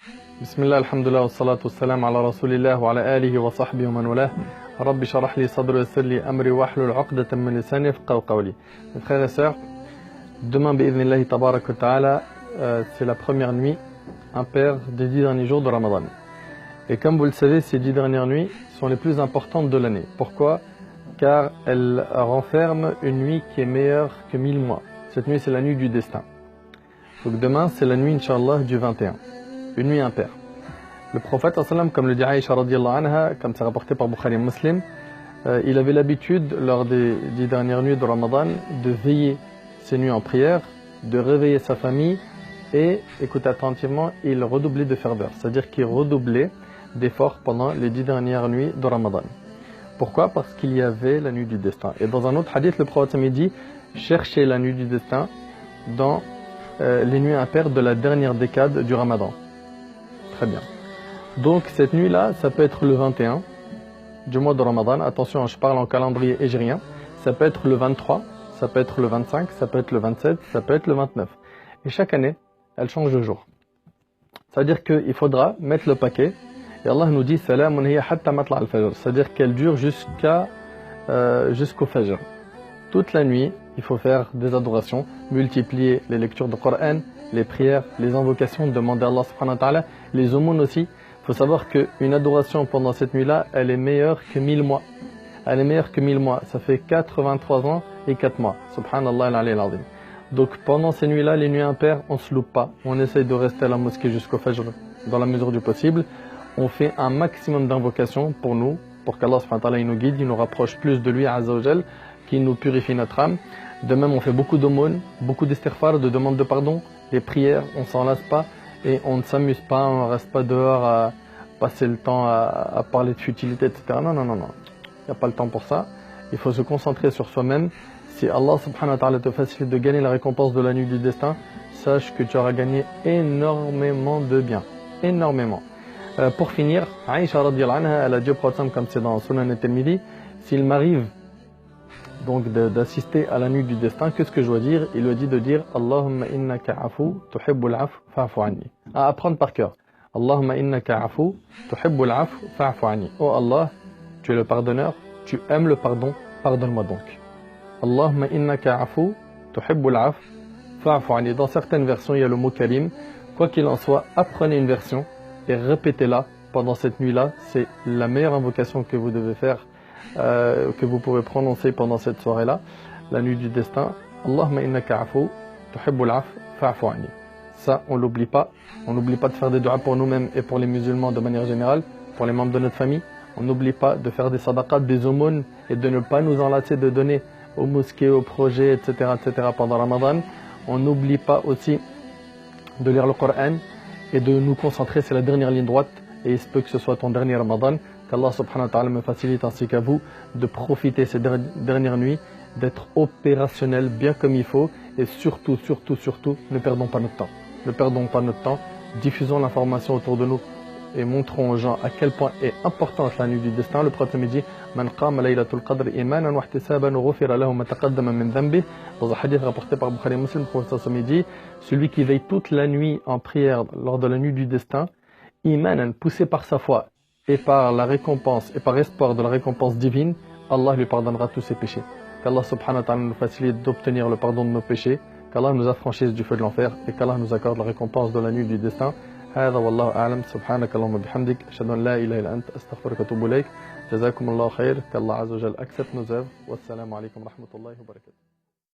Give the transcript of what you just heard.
بسم الله الحمد لله والصلاة والسلام على رسول الله وعلى آله وصحبه ومن والاه. رب اشرح لي صدري ويسر لي أمري واحلل عقدة من لساني يفقهوا قولي. Mes frères et sœurs, demain بإذن tabarak wa ta'ala, c'est la première nuit impaire des 10 derniers jours de Ramadan. Et comme vous le savez, ces 10 dernières nuits sont les plus importantes de l'année. Pourquoi? Car elles renferment une nuit qui est meilleure que 1000 mois. Cette nuit, c'est la nuit du destin. Donc demain, c'est la nuit, Inch'Allah, du 21. Une nuit impaire. Le prophète, comme le dit Aïcha radiallahu anha, comme c'est rapporté par Bukhari et Muslim, il avait l'habitude, lors des 10 dernières nuits de Ramadan, de veiller ses nuits en prière, de réveiller sa famille et, écoutez attentivement, il redoublait de ferveur. C'est-à-dire qu'il redoublait d'efforts pendant les 10 dernières nuits de Ramadan. Pourquoi? Parce qu'il y avait la nuit du destin. Et dans un autre hadith, le prophète dit, cherchez la nuit du destin dans les nuits impaires de la dernière décade du Ramadan. Très bien. Donc cette nuit-là, ça peut être le 21 du mois de Ramadan. Attention, je parle en calendrier hégérien. Ça peut être le 23, ça peut être le 25, ça peut être le 27, ça peut être le 29. Et chaque année, elle change de jour. Ça veut dire qu'il faudra mettre le paquet. Et Allah nous dit Salamun hiya hatta matla al-fajr. C'est-à-dire qu'elle dure jusqu'au Fajr. Toute la nuit, il faut faire des adorations, multiplier les lectures de Coran, les prières, les invocations, demander à Allah subhanahu wa ta'ala, les aumônes aussi. Il faut savoir qu'une adoration pendant cette nuit-là, elle est meilleure que 1000 mois. Elle est meilleure que 1000 mois. Ça fait 83 ans et 4 mois. Subhanallah al-Ali al-Azim. Donc pendant ces nuits-là, les nuits impaires, on ne se loupe pas. On essaye de rester à la mosquée jusqu'au Fajr dans la mesure du possible. On fait un maximum d'invocations pour nous, pour qu'Allah subhanahu wa ta'ala nous guide, il nous rapproche plus de lui, Azza wa Jal, qui nous purifie notre âme. De même, on fait beaucoup d'aumônes, beaucoup d'istighfar, de demandes de pardon, les prières, on ne s'en lasse pas et on ne s'amuse pas, on ne reste pas dehors à passer le temps à parler de futilité, etc. Non, non, non, non. Il n'y a pas le temps pour ça. Il faut se concentrer sur soi-même. Si Allah subhanahu wa ta'ala te facilite de gagner la récompense de la nuit du destin, sache que tu auras gagné énormément de bien. Énormément. Pour finir, Aïcha radiallahu anha, elle a dit au prophète, comme c'est dans Sunan al-Tirmidhi, s'il m'arrive donc d'assister à la nuit du destin, qu'est-ce que je dois dire? Il lui a dit de dire Allahumma innaka afu tuhibbul af fa'fu anni. À apprendre par cœur. Allahumma innaka afu tuhibbul af fa'fu anni. Oh Allah, tu es le pardonneur, tu aimes le pardon, pardonne-moi donc. Allahumma innaka afu tuhibbul af fa'fu anni. Dans certaines versions, il y a le mot kalim. Quoi qu'il en soit, apprenez une version et répétez-la pendant cette nuit-là. C'est la meilleure invocation que vous devez faire, que vous pouvez prononcer pendant cette soirée-là, la nuit du destin. Allahumma innaka afu tuhibbul af fa'fu anni. Ça, on l'oublie pas. On n'oublie pas de faire des du'as pour nous-mêmes et pour les musulmans de manière générale, pour les membres de notre famille. On n'oublie pas de faire des sadaqat, des aumônes et de ne pas nous enlacer de donner aux mosquées, aux projets, etc., etc. pendant Ramadan. On n'oublie pas aussi de lire le Coran et de nous concentrer, c'est la dernière ligne droite et il se peut que ce soit ton dernier Ramadan, qu'Allah subhanahu wa ta'ala me facilite ainsi qu'à vous de profiter ces dernières nuits, d'être opérationnel bien comme il faut et surtout, surtout, surtout, ne perdons pas notre temps. Ne perdons pas notre temps, diffusons l'information autour de nous et montrons aux gens à quel point est importante la nuit du destin. Le prophète me dit Man qama laylatul qadr imanan wa ihtisaban ghufira lahu ma taqaddama min dhanbi. Dans un hadith rapporté par Bukhari et Muslim, le prophète me dit celui qui veille toute la nuit en prière lors de la nuit du destin, imanan, poussé par sa foi et par la récompense et par espoir de la récompense divine, Allah lui pardonnera tous ses péchés. Qu'Allah subhanahu wa ta'ala nous facilite d'obtenir le pardon de nos péchés, qu'Allah nous affranchisse du feu de l'enfer et qu'Allah nous accorde la récompense de la nuit du destin. هذا والله أعلم سبحانك اللهم وبحمدك أشهد أن لا إله إلا أنت أستغفرك وأتوب إليك جزاكم الله خير qu'Allah عز وجل accepte nos œuvres والسلام عليكم ورحمة الله وبركاته